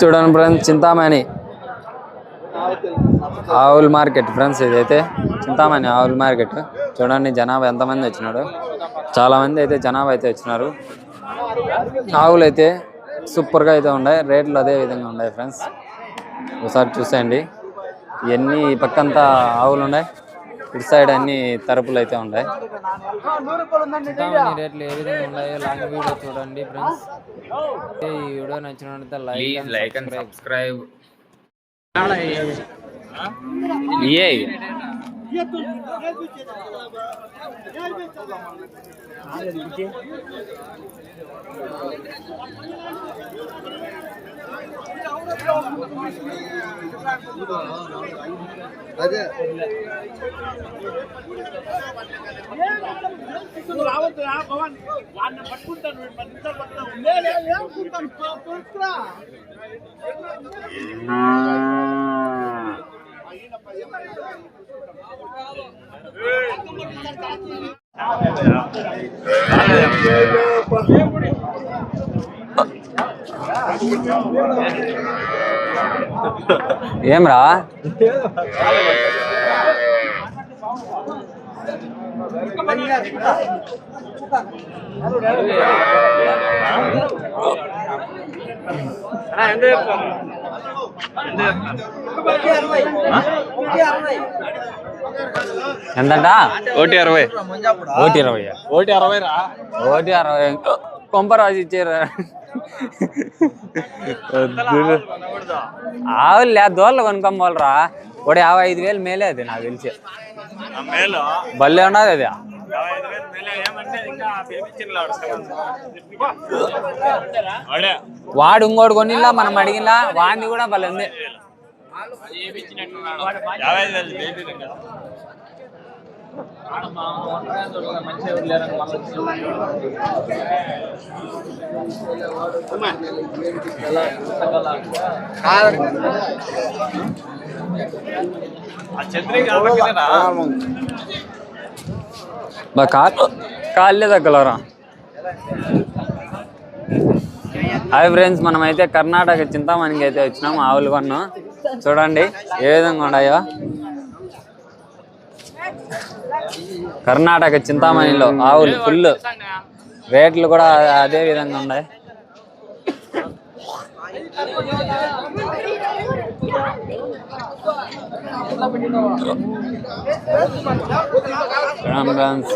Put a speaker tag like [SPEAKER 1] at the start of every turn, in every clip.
[SPEAKER 1] చూడండి ఫ్రెండ్స్, చింతామణి ఆవుల market friends. ఇదైతే చింతామణి ఆవుల మార్కెట్. చూడండి జనాభా ఎంతమంది వచ్చినాడు. చాలా మంది అయితే జనాభా అయితే వచ్చినారు. ఆవులు అయితే సూపర్గా అయితే ఉన్నాయి. రేట్లు అదే విధంగా ఉన్నాయి ఫ్రెండ్స్. ఒకసారి చూసేయండి. ఇవన్నీ పక్కంతా ఆవులు ఉన్నాయి. ఇటు సైడ్ అన్ని తరపులు అయితే ఉన్నాయి. చింతామణి రేట్లు ఏ విధంగా ఉన్నాయో లాంగ్ వీడియో చూడండి ఫ్రెండ్స్. ఈ వీడియో నచ్చినట్లయితే లైక్ అండ్ సబ్స్క్రైబ్.
[SPEAKER 2] అదే రావద్దు భవన్ వాడిని పట్టుకుంటాను.
[SPEAKER 1] ఏమ్రా ఎంతంట?
[SPEAKER 3] 1.60.
[SPEAKER 1] 1.20.
[SPEAKER 3] 1.60 రా.
[SPEAKER 1] 1.60 కొంపరాజు ఇచ్చారు. ఆవులు లేదు, దోళ్ళు కొనుక్కోవాలరా. 55,000 మేలే అది నాకు తెలిసి. భలే ఉన్నది అది. వాడు ఇంకోటి కొనిలా, మనం అడిగినా వాడిని కూడా భలే ఉంది. కాళ్ళే తగ్గలరా. హాయ్ ఫ్రెండ్స్, మనమైతే కర్ణాటక చింతామణికి అయితే వచ్చినాం. ఆవులు కొన్నాం. చూడండి ఏ విధంగా ఉన్నాయో. కర్ణాటక చింతామణిలో ఆవులు ఫుల్. రేట్లు కూడా అదే విధంగా ఉన్నాయి. ఫ్రెండ్స్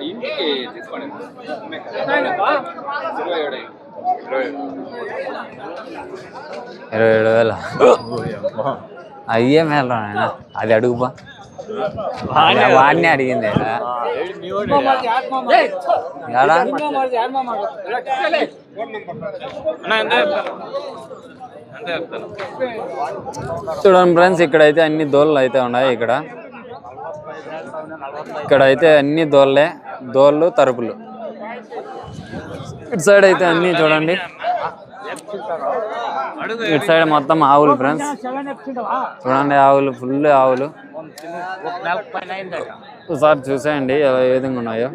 [SPEAKER 1] ఇంటికి తీసుకోండి. 27,000 అయ్యే మేలరా నాయన. అది అడుగుపా, వాడిని అడిగింది. చూడండి ఫ్రెండ్స్, ఇక్కడైతే అన్ని దోళ్ళు అయితే ఉన్నాయి. ఇక్కడైతే అన్ని దోళ్ళే, దోళ్ళు తరుపులు. ఇటు సైడ్ అయితే అన్ని చూడండి. ఇటు సైడ్ మొత్తం ఆవులు ఫ్రెండ్స్. చూడండి ఆవులు ఫుల్ ఆవులు. ఒకసారి చూసేయండి ఏ విధంగా ఉన్నాయో.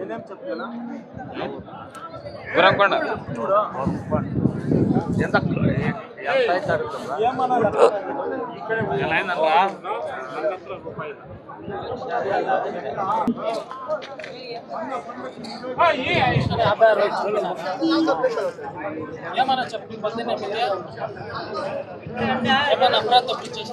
[SPEAKER 2] ఏమన్నా చెప్పి ఏమన్నా అపరాధ తప్పించేసి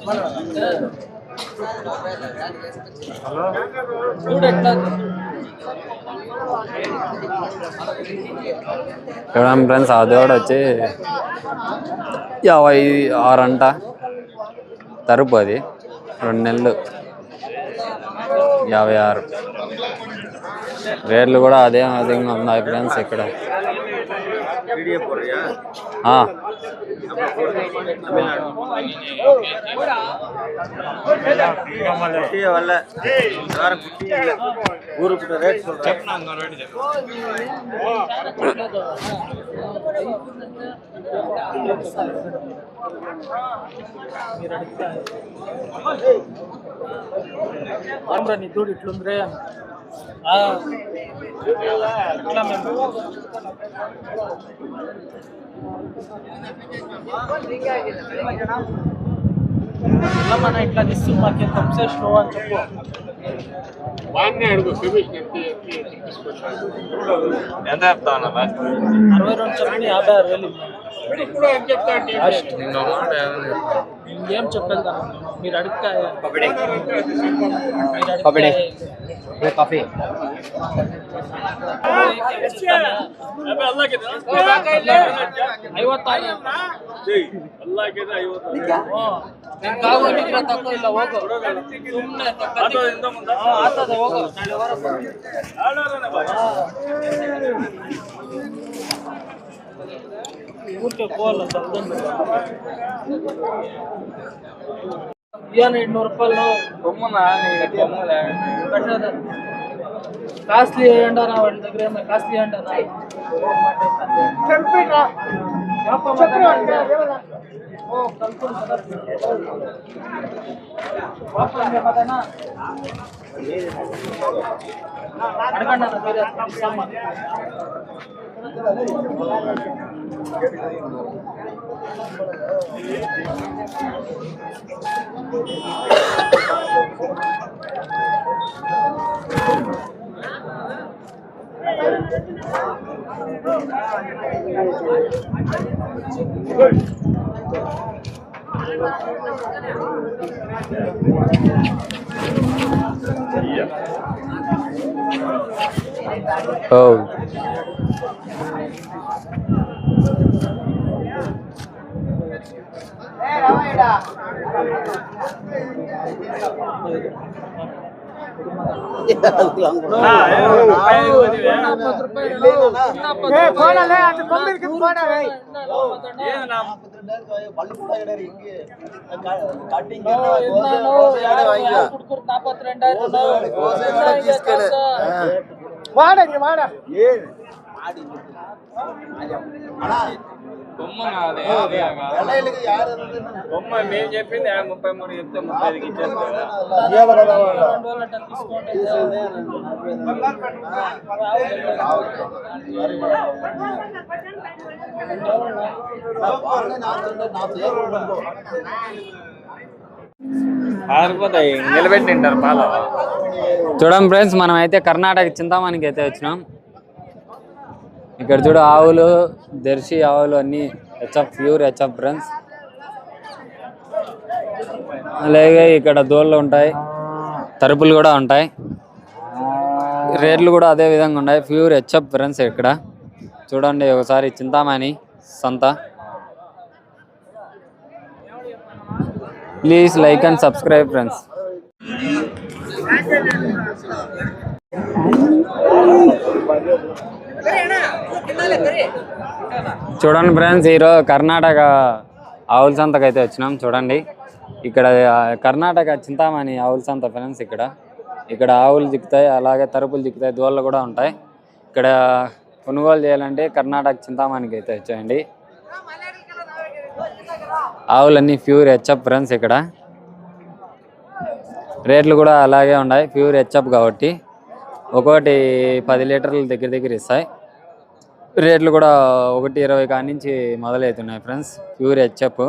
[SPEAKER 1] చూడండి ఫ్రెండ్స్, ఆ దేవుడు వచ్చి 56 అంట తరుపు. అది 2 నెలలు 56. రేట్లు కూడా అదే విధంగా ఉన్నాయి ఫ్రెండ్స్ ఇక్కడ.
[SPEAKER 2] నీ తోడు ఇట్లుందిరే ఇట్లా మేము మన ఇట్లా తీసి మాకు ఎంత అబ్సెషన్ అని చెప్పు.
[SPEAKER 3] ఎంత చెప్తాను
[SPEAKER 2] 62 చెప్పండి 56,000 ఇంకేం చెప్పేది మీరు అడిగితే
[SPEAKER 3] కాఫీ
[SPEAKER 2] ತಕ್ಕೋ ಇಲ್ಲ ಹೋಗು ಸುಮ್ಮನೆ ಆಗ್ತದೆ ಹೋಗು ಊಟಕ್ಕೆ ಹೋಗಲ್ಲ ಏನು 200 ರೂಪಾಯಿ కాస్ట్లీ వేయండి నా వాడి దగ్గర ఏమన్నా కాస్ట్లీ వేయండి నా అడగండి అన్న మీరు
[SPEAKER 1] Oh.
[SPEAKER 3] మేము చెప్పింది 33 చెప్తే 35కి ఇచ్చేస్తాం. నిలబెట్టి తింటారు పాలు.
[SPEAKER 1] చూడండి ఫ్రెండ్స్, మనం అయితే కర్ణాటక చింతామణికి అయితే వచ్చినాం. ఇక్కడ చూడు ఆవులు, జెర్సీ ఆవులు అన్నీ హెచ్ఎఫ్, ప్యూర్ హెచ్ఎఫ్ ఫ్రెండ్స్. అలాగే ఇక్కడ దోళ్ళు ఉంటాయి, తరుపులు కూడా ఉంటాయి. రేట్లు కూడా అదే విధంగా ఉన్నాయి, ప్యూర్ హెచ్ఎఫ్ ఫ్రెండ్స్. ఇక్కడ చూడండి ఒకసారి చింతామణి సంత. Please like and subscribe friends. చూడండి ఫ్రెండ్స్, ఈరోజు కర్ణాటక ఆవుల సంతకు అయితే వచ్చినాం. చూడండి ఇక్కడ కర్ణాటక చింతామణి ఆవుల సంత ఫ్రెండ్స్. ఇక్కడ ఆవులు దిక్కుతాయి, అలాగే తరుపులు దిక్కుతాయి, దోళ్ళు కూడా ఉంటాయి. ఇక్కడ కొనుగోలు చేయాలంటే కర్ణాటక చింతామణికి అయితే వచ్చేయండి. ఆవులన్నీ ప్యూర్ హెచ్ఎఫ్ ఫ్రెండ్స్. ఇక్కడ రేట్లు కూడా అలాగే ఉన్నాయి, ప్యూర్ హెచ్ఎఫ్ కాబట్టి ఒక్కొక్కటి 10 లీటర్లు దగ్గర ఇస్తాయి. రేట్లు కూడా 1.20 కాడి నుంచి మొదలవుతున్నాయి ఫ్రెండ్స్, ప్యూర్ హెచ్ఎఫ్.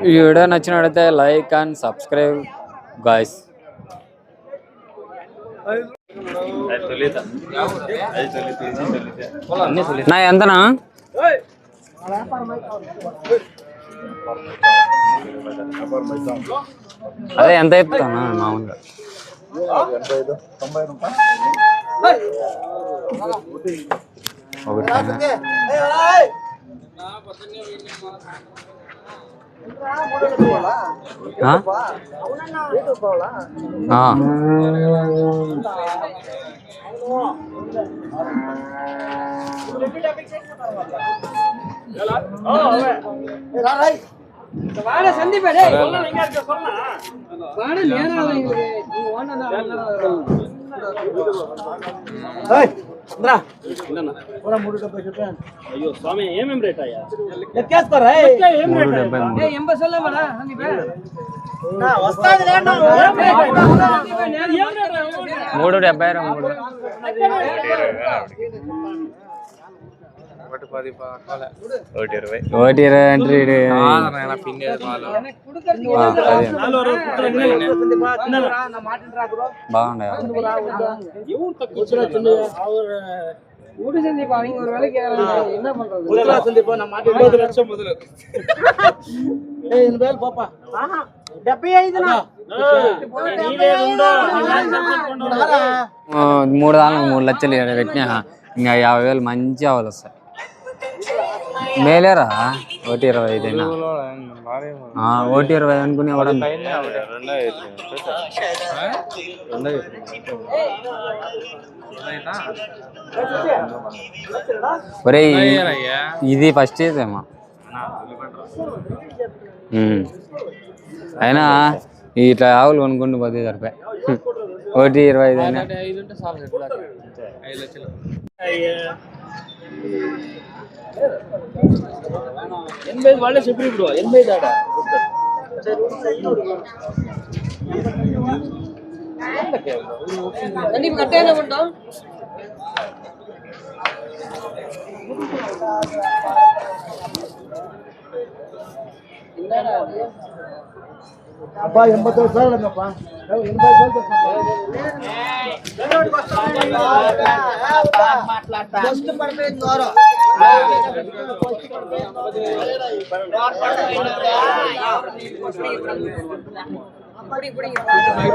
[SPEAKER 1] ఈ వీడియో నచ్చినట్లయితే లైక్ అండ్ సబ్స్క్రైబ్ గాయ్స్. నా ఎంతనా? అదే ఎంత చెప్తానా మామూలుగా? ఒకటి
[SPEAKER 3] అయ్యో స్వామి ఏమేం రేట్ అయ్యా?
[SPEAKER 1] 120 అంటే బాగుండే. మూడు దానికి 3 లక్షలు పెట్టినా ఇంకా 50,000 మంచి ఆవులు వస్తాయి. మేలేరా 1,25 అయినా 1,20 అనుకునే కూడా ఒరే ఇది ఫస్ట్ ఏమో అయినా ఇట్లా ఆవులు కొనుక్కుంటూ పోతే సరిపోయి 1,25 అయినా
[SPEAKER 3] 85 వాళ్ళే చెప్పి ఇప్పుడు 85 ఆడ అబ్బా 89 సార్లు అన్నప్పా 85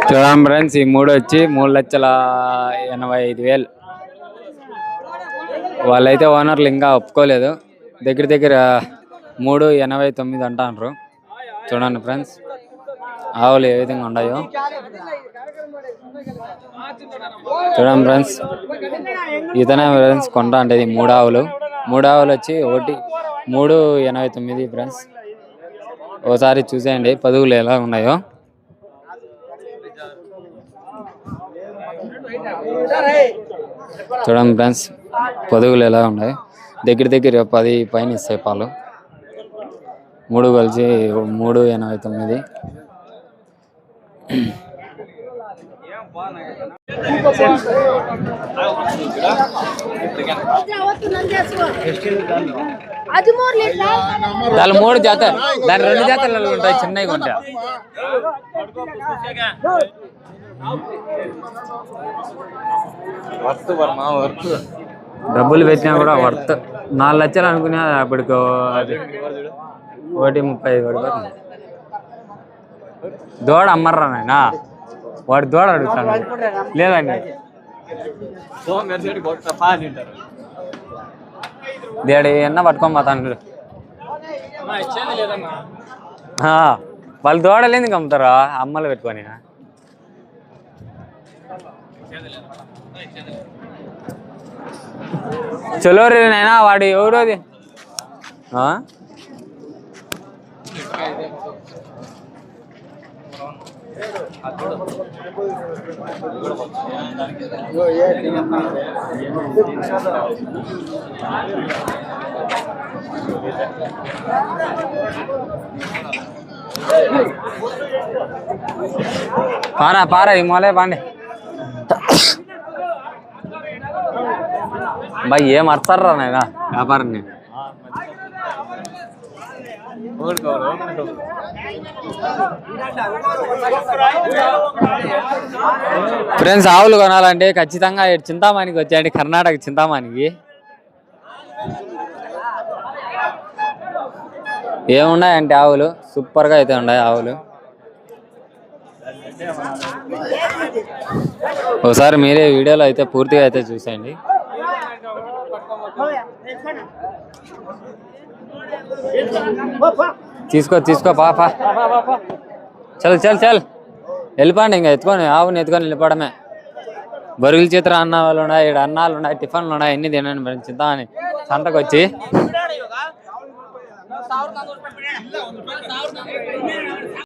[SPEAKER 1] చూడండి ఫ్రెండ్స్, ఈ 3 వచ్చి 3,85,000. వాళ్ళైతే ఓనర్లు ఇంకా ఒప్పుకోలేదు. దగ్గర 3,89 అంటారు. చూడండి ఫ్రెండ్స్ ఆవులు ఏ విధంగా ఉన్నాయో చూడండి ఫ్రెండ్స్. ఇతనే ఫ్రెండ్స్ కొంటా అంటే 3 ఆవులు వచ్చి 3,89 ఫ్రెండ్స్. ఒకసారి చూసేయండి పదుగులు ఎలా ఉన్నాయో. చూడండి ఫ్రెండ్స్ పొదుగులు ఎలా ఉన్నాయి. దగ్గర 10 పైన ఇస్తాయి పాలు. 3 కలిసి 3,89. దాని 3 జాత దాని 2 జాతలు ఉంటాయి చిన్నవి ఉంటాయి. డబ్బులు పెట్టినా కూడా వర్త్. 4 లక్షలు అనుకునే అప్పటికి 1,35 పడిపోతుంది. దూడ అమ్మర్రా నాయన, వాడు దూడ అడుగుతాను లేదండి. దేడు ఎన్న పట్టుకొని పోతాను. వాళ్ళు దూడలు ఎందుకు అమ్ముతారా అమ్మలు పెట్టుకొని? చలో రే నైనా వాడు ఎవరోది. పారా ఈ మొలే పాండి బాయ్. ఏం అర్థర్రా నాయన వ్యాపారాన్ని. ఫ్రెండ్స్ ఆవులు కొనాలంటే ఖచ్చితంగా చింతామణికి వచ్చాయండి, కర్ణాటక చింతామణికి. ఏమున్నాయంటే ఆవులు సూపర్గా అయితే ఉన్నాయి ఆవులు. ఒకసారి మీరే వీడియోలో అయితే పూర్తిగా అయితే చూసేయండి. తీసుకో పాపా చల్ చల్ చల్ వెళ్ళిపోండి ఇంకా ఎత్తుకొని ఆవుని ఎత్తుకొని వెళ్ళిపోవడమే. బరుగుల చేతులు అన్న వాళ్ళు ఉన్నాయి, ఇక్కడ అన్నాలు ఉన్నాయి, టిఫిన్లు ఉన్నాయి, అన్ని తినండి మరి చిద్దామని సంతకు వచ్చి.